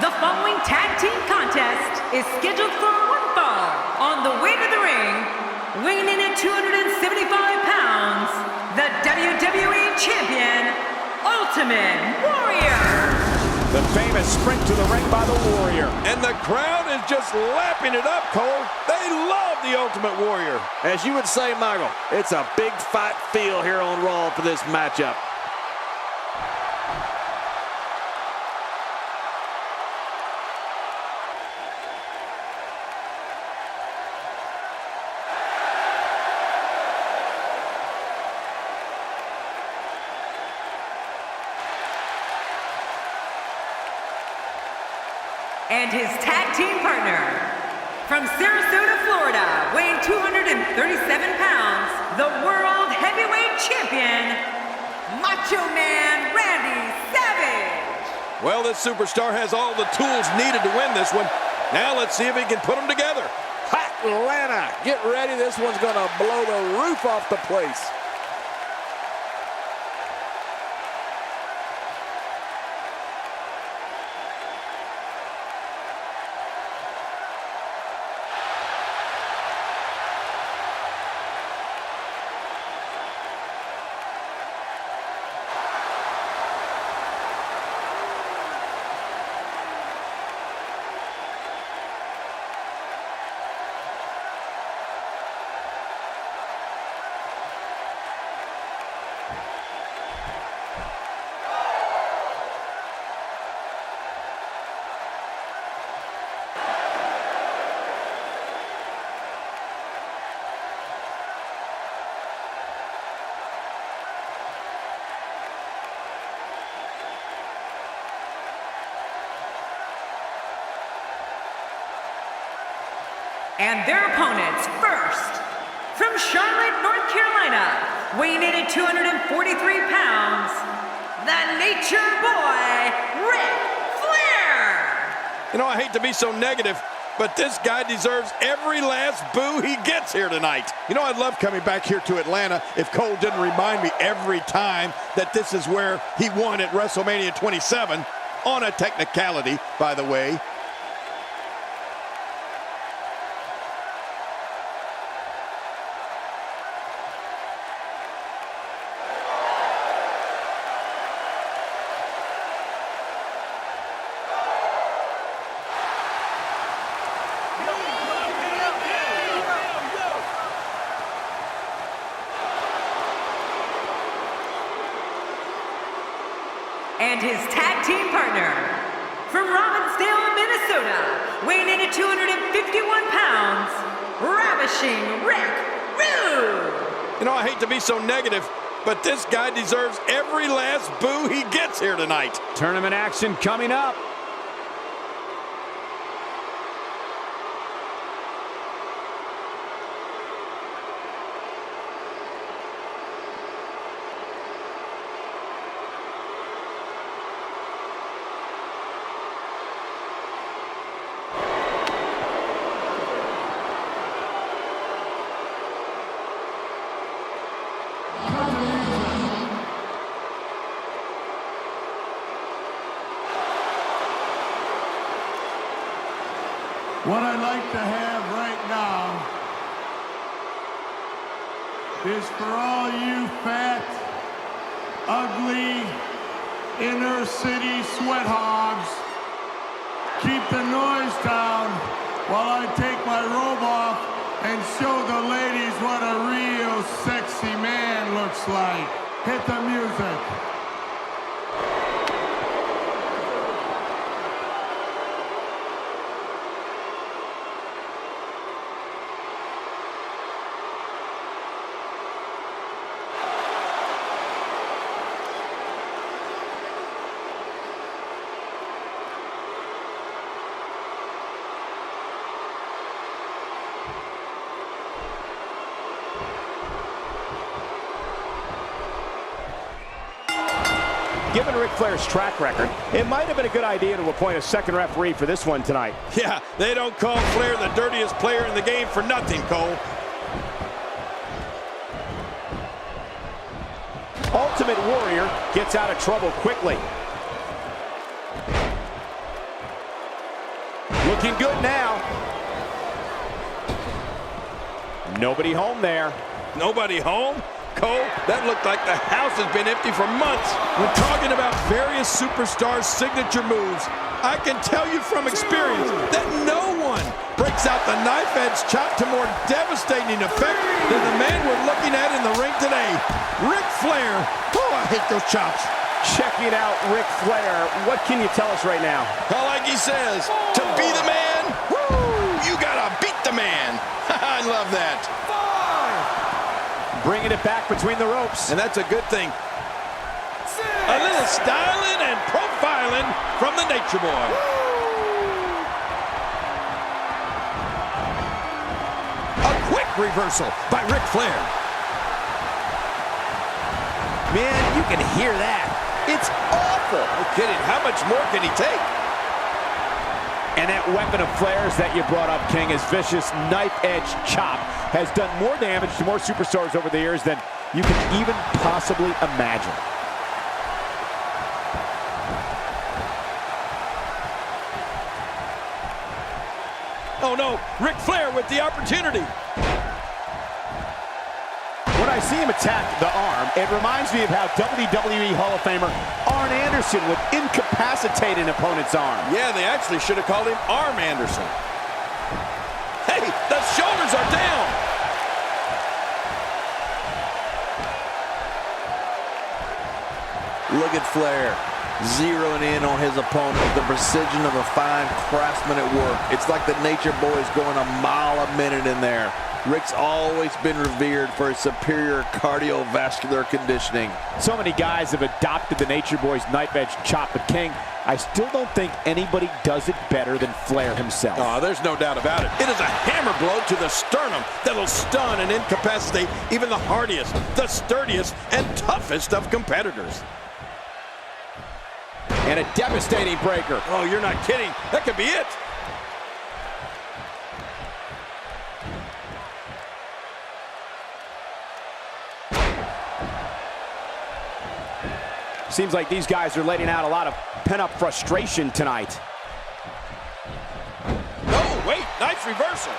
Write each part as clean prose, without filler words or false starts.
The following tag team contest is scheduled for one fall. On the way to the ring, weighing in at 275 pounds, the WWE Champion, Ultimate Warrior. The famous sprint to the ring by the Warrior. And the crowd is just lapping it up, Cole. They love the Ultimate Warrior. As you would say, Michael, it's a big fight feel here on Raw for this matchup. And his tag team partner, from Sarasota, Florida, weighing 237 pounds, the World Heavyweight Champion, Macho Man Randy Savage. Well, this superstar has all the tools needed to win this one. Now let's see if he can put them together. Hot Atlanta, get ready. This one's going to blow the roof off the place. And their opponents, first, from Charlotte, North Carolina, weighing in at 243 pounds, the Nature Boy, Ric Flair! You know, I hate to be so negative, but this guy deserves every last boo he gets here tonight. You know, I'd love coming back here to Atlanta if Cole didn't remind me every time that this is where he won at WrestleMania 27, on a technicality, by the way. And his tag team partner, from Robbinsdale, Minnesota, weighing in at 251 pounds, Ravishing Rick Rude. You know, I hate to be so negative, but this guy deserves every last boo he gets here tonight. Tournament action coming up. What I'd like to have right now is for all you fat, ugly, inner city sweat hogs, keep the noise down while I take my robe off and show the ladies what a real sexy man looks like. Hit the music. Given Ric Flair's track record, it might have been a good idea to appoint a second referee for this one tonight. Yeah, they don't call Flair the dirtiest player in the game for nothing, Cole. Ultimate Warrior gets out of trouble quickly. Looking good now. Nobody home there. Nobody home? Cole, that looked like the house has been empty for months. When talking about various superstars' signature moves, I can tell you from experience that no one breaks out the knife-edge chop to more devastating effect than the man we're looking at in the ring today, Ric Flair. Oh, I hate those chops. Checking out Ric Flair. What can you tell us right now? Well, like he says, to be the man, woo, you gotta beat the man. I love that. Bringing it back between the ropes. And that's a good thing. A little styling and profiling from the Nature Boy. A quick reversal by Ric Flair. Man, you can hear that. It's awful. No kidding. How much more can he take? And that weapon of Flair's that you brought up, King, his vicious knife-edge chop has done more damage to more superstars over the years than you can even possibly imagine. Oh no, Ric Flair with the opportunity. When I see him attack the arm, it reminds me of how WWE Hall of Famer Arn Anderson would incapacitate an opponent's arm. Yeah, they actually should have called him Arm Anderson. Hey, the shoulders are down. Look at Flair, zeroing in on his opponent with the precision of a fine craftsman at work. It's like the Nature Boy is going a mile a minute in there. Ric's always been revered for his superior cardiovascular conditioning. So many guys have adopted the Nature Boy's knife-edge chop, but King, I still don't think anybody does it better than Flair himself. Oh, there's no doubt about it. It is a hammer blow to the sternum that'll stun and incapacitate even the hardiest, the sturdiest, and toughest of competitors. And a devastating breaker. Oh, you're not kidding. That could be it. Seems like these guys are letting out a lot of pent-up frustration tonight. Oh, wait, nice reversal.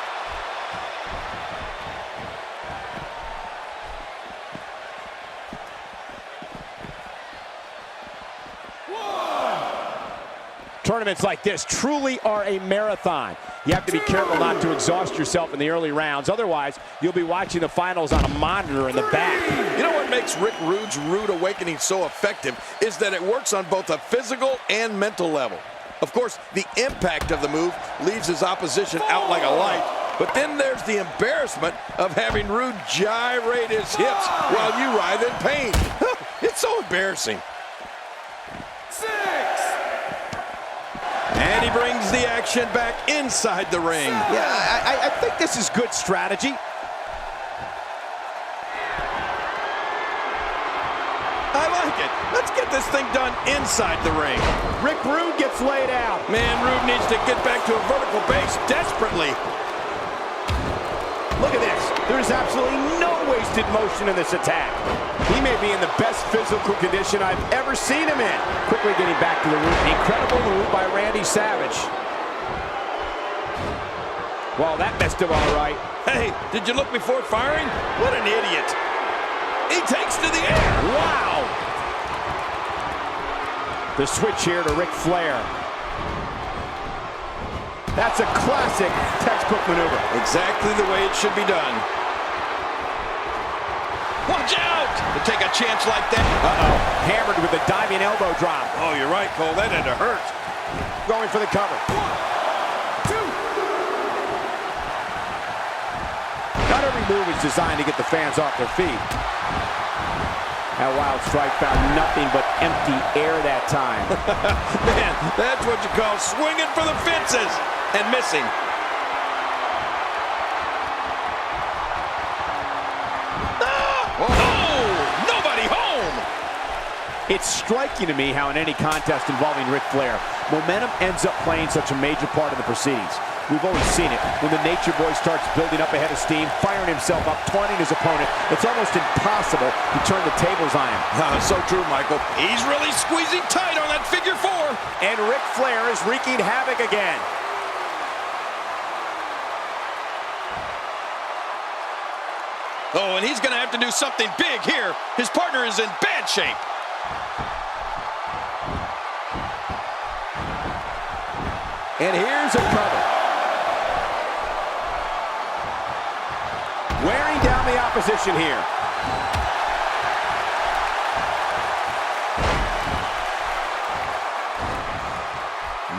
Tournaments like this truly are a marathon. You have to be careful not to exhaust yourself in the early rounds. Otherwise, you'll be watching the finals on a monitor in the back. You know what makes Rick Rude's Rude Awakening so effective is that it works on both a physical and mental level. Of course, the impact of the move leaves his opposition out like a light. But then there's the embarrassment of having Rude gyrate his hips while you writhe in pain. It's so embarrassing. And he brings the action back inside the ring. Yeah, I think this is good strategy. I like it. Let's get this thing done inside the ring. Rick Rude gets laid out. Man, Rude needs to get back to a vertical base desperately. Look at this. There's absolutely no wasted motion in this attack. He may be in the best physical condition I've ever seen him in. Quickly getting back to the root. Incredible move by Randy Savage. Well, that messed him all right. Hey, did you look before firing? What an idiot. He takes to the air. Wow. The switch here to Ric Flair. That's a classic textbook maneuver. Exactly the way it should be done. Watch out! To take a chance like that. Uh-oh. Hammered with a diving elbow drop. Oh, you're right, Cole. That had to hurt. Going for the cover. 1, 2. Not every move is designed to get the fans off their feet. That wild strike found nothing but empty air that time. Man, that's what you call swinging for the fences and missing. Oh, nobody home. It's striking to me how in any contest involving Ric Flair, momentum ends up playing such a major part of the proceedings. We've always seen it. When the Nature Boy starts building up a head of steam, firing himself up, taunting his opponent, it's almost impossible to turn the tables on him. So true, Michael. He's really squeezing tight on that figure 4. And Ric Flair is wreaking havoc again. Oh, and he's going to have to do something big here. His partner is in bad shape. And here's a cover. Wearing down the opposition here.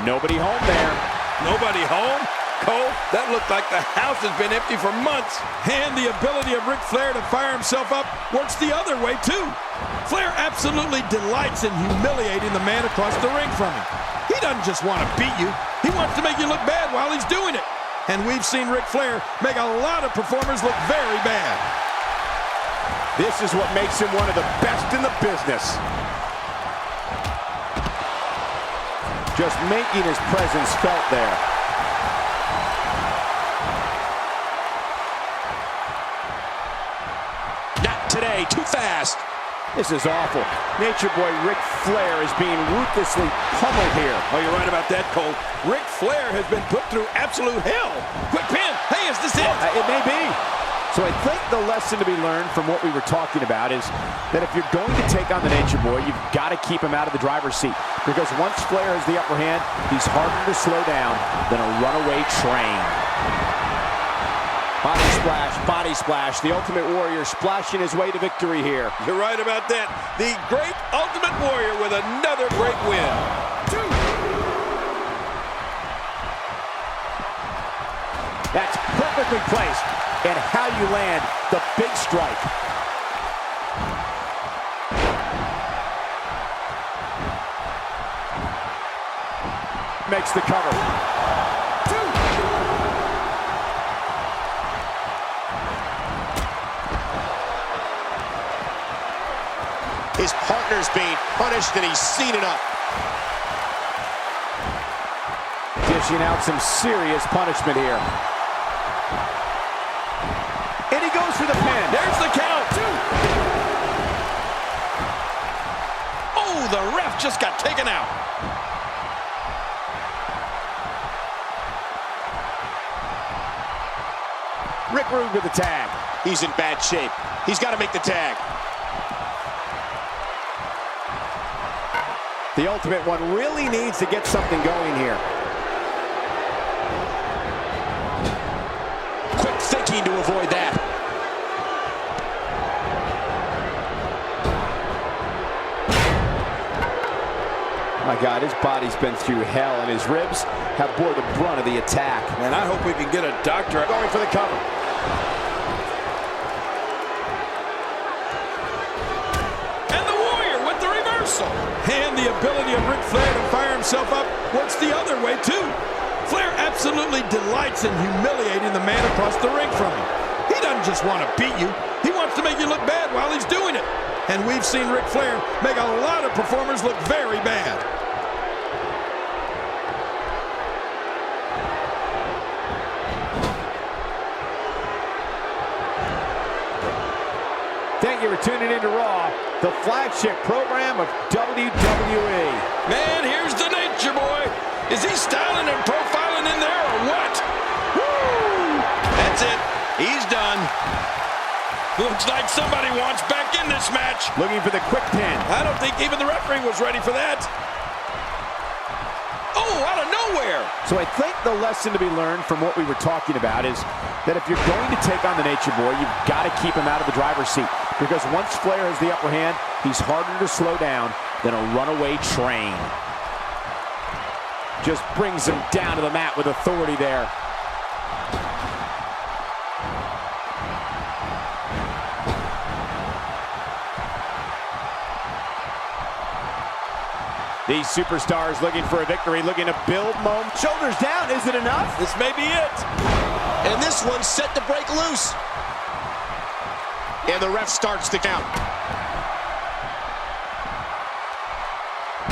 Nobody home there. Nobody home? Cole, that looked like the house has been empty for months. And the ability of Ric Flair to fire himself up works the other way, too. Flair absolutely delights in humiliating the man across the ring from him. He doesn't just want to beat you. He wants to make you look bad while he's doing it. And we've seen Ric Flair make a lot of performers look very bad. This is what makes him one of the best in the business. Just making his presence felt there. Not today, too fast. This is awful. Nature Boy Ric Flair is being ruthlessly pummeled here. Oh, you're right about that, Cole. Ric Flair has been put through absolute hell. Quick pin. Hey, is this it? It may be. So I think the lesson to be learned from what we were talking about is that if you're going to take on the Nature Boy, you've got to keep him out of the driver's seat. Because once Flair has the upper hand, he's harder to slow down than a runaway train. Body splash, the Ultimate Warrior splashing his way to victory here. You're right about that. The great Ultimate Warrior with another great win. That's perfectly placed. And how you land the big strike. Makes the cover. His partner's being punished and he's seen enough. Dishing out some serious punishment here. And he goes for the pin. There's the count. Oh, the ref just got taken out. Rick Rude with the tag. He's in bad shape. He's got to make the tag. The Ultimate One really needs to get something going here. Quick thinking to avoid that. My God, his body's been through hell, and his ribs have bore the brunt of the attack. And I hope we can get a doctor Going for the cover. And the Warrior with the reversal. And the ability of Ric Flair to fire himself up works the other way, too. Flair absolutely delights in humiliating the man across the ring from him. He doesn't just want to beat you. He wants to make you look bad while he's doing it. And we've seen Ric Flair make a lot of performers look very bad. Thank you for tuning in to Raw, the flagship program of WWE. Man, here's the Nature Boy. Is he styling and profiling in there or what? Woo! That's it. He's done. Looks like somebody wants back in this match. Looking for the quick pin. I don't think even the referee was ready for that. Oh, out of nowhere. So I think the lesson to be learned from what we were talking about is that if you're going to take on the Nature Boy, you've got to keep him out of the driver's seat. Because once Flair has the upper hand, he's harder to slow down than a runaway train. Just brings him down to the mat with authority there. These superstars looking for a victory, looking to build momentum. Shoulders down, is it enough? This may be it. And this one's set to break loose. And the ref starts the count.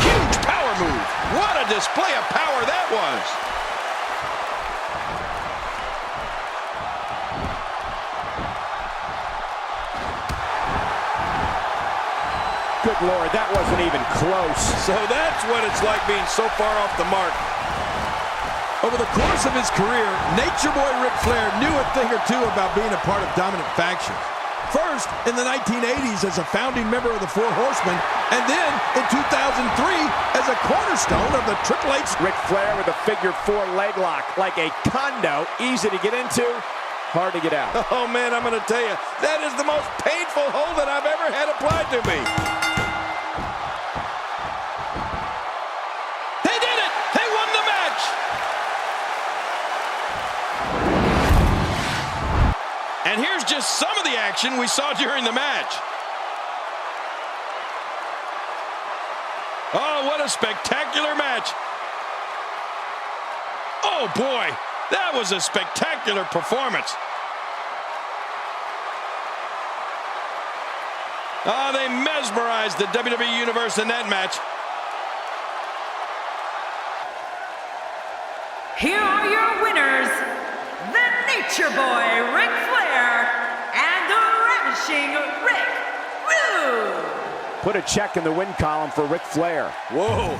Huge power move. What a display of power that was. Good Lord, that wasn't even close. So that's what it's like being so far off the mark. Over the course of his career, Nature Boy Ric Flair knew a thing or two about being a part of dominant factions. First, in the 1980s as a founding member of the Four Horsemen, and then in 2003 as a cornerstone of the Triple H. Ric Flair with a figure 4 leg lock, like a condo, easy to get into, hard to get out. Oh man, I'm going to tell you, that is the most painful hold that I've ever had applied to me. They did it! They won the match! And here's just some of the action we saw during the match. Oh, what a spectacular match. Oh boy, that was a spectacular performance. Oh, they mesmerized the WWE Universe in that match. Here are your winners, the Nature Boy, Ric Flair, and the Ravishing Rick Rude. Put a check in the win column for Ric Flair. Whoa.